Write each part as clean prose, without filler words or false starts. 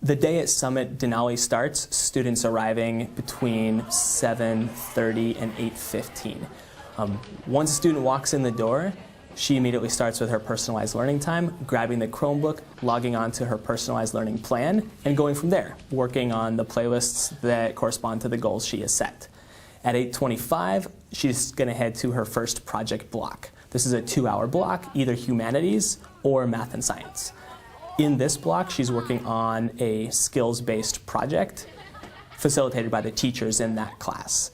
The day at Summit Denali starts, students arriving between 7:30 and 8:15. Once a student walks in the door, she immediately starts with her personalized learning time, grabbing the Chromebook, logging on to her personalized learning plan, and going from there, working on the playlists that correspond to the goals she has set. At 8:25, she's going to head to her first project block. This is a 2-hour block, either humanities or math and science. In this block, she's working on a skills-based project facilitated by the teachers in that class.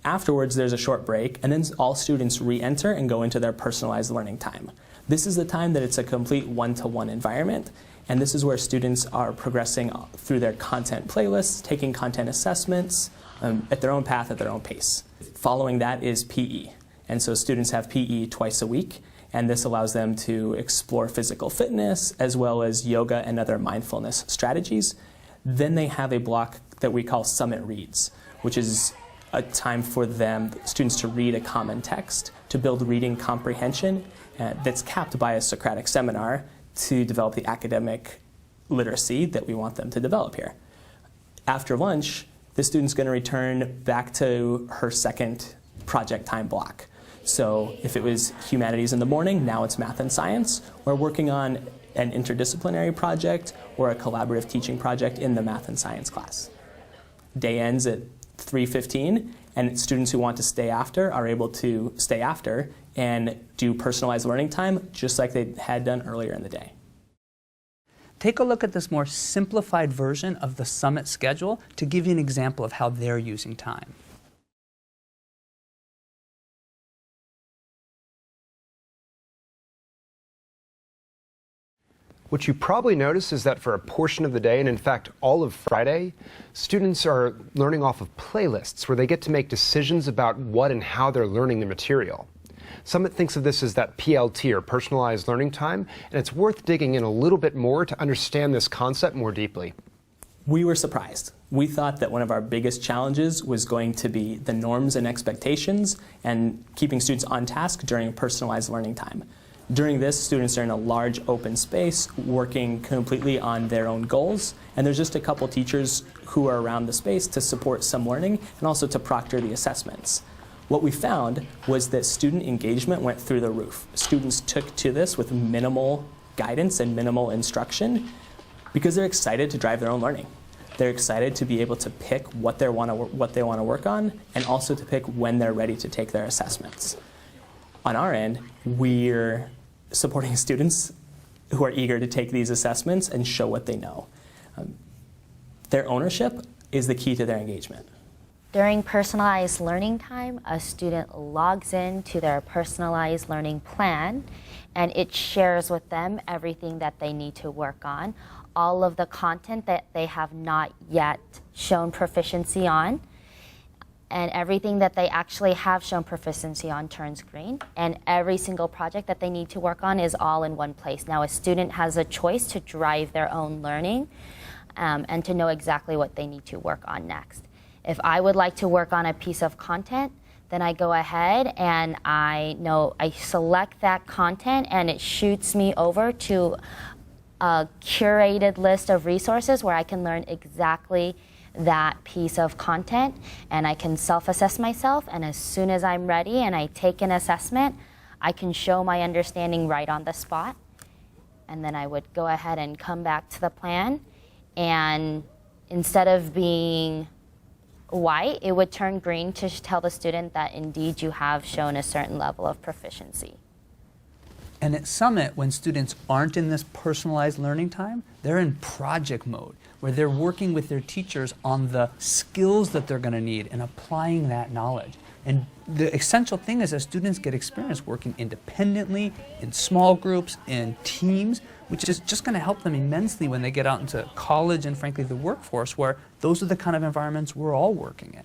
Afterwards, there's a short break, and then all students re-enter and go into their personalized learning time. This is the time that it's a complete one-to-one environment, and this is where students are progressing through their content playlists, taking content assessments at their own path, at their own pace. Following that is PE, and so students have PE twice a week, and this allows them to explore physical fitness as well as yoga and other mindfulness strategies. Then they have a block that we call Summit Reads, which is a time for them, students, to read a common text, to build reading comprehension that's capped by a Socratic seminar to develop the academic literacy that we want them to develop here. After lunch, the student's going to return back to her second project time block. So if it was humanities in the morning, now it's math and science. We're working on an interdisciplinary project or a collaborative teaching project in the math and science class. Day ends at 3:15, and students who want to stay after are able to stay after and do personalized learning time just like they had done earlier in the day. Take a look at this more simplified version of the Summit schedule to give you an example of how they're using time. What you probably notice is that for a portion of the day, and in fact all of Friday, students are learning off of playlists where they get to make decisions about what and how they're learning the material. Summit thinks of this as that PLT, or personalized learning time, and it's worth digging in a little bit more to understand this concept more deeply. We were surprised. We thought that one of our biggest challenges was going to be the norms and expectations and keeping students on task during personalized learning time. During this, students are in a large open space working completely on their own goals, and there's just a couple teachers who are around the space to support some learning and also to proctor the assessments. What we found was that student engagement went through the roof. Students took to this with minimal guidance and minimal instruction because they're excited to drive their own learning. They're excited to be able to pick what they want to work on, and also to pick when they're ready to take their assessments. On our end, we're supporting students who are eager to take these assessments and show what they know. Their ownership is the key to their engagement. During personalized learning time, a student logs in to their personalized learning plan, and it shares with them everything that they need to work on, all of the content that they have not yet shown proficiency on, and everything that they actually have shown proficiency on turns green, and every single project that they need to work on is all in one place. Now a student has a choice to drive their own learning and to know exactly what they need to work on next. If I would like to work on a piece of content, then I go ahead and I select that content, and it shoots me over to a curated list of resources where I can learn exactly that piece of content, and I can self-assess myself, and as soon as I'm ready and I take an assessment, I can show my understanding right on the spot, and then I would go ahead and come back to the plan, and instead of being white, it would turn green to tell the student that indeed you have shown a certain level of proficiency. And at Summit, when students aren't in this personalized learning time, they're in project mode, where they're working with their teachers on the skills that they're going to need and applying that knowledge. And the essential thing is that students get experience working independently, in small groups, in teams, which is just going to help them immensely when they get out into college and, frankly, the workforce, where those are the kind of environments we're all working in.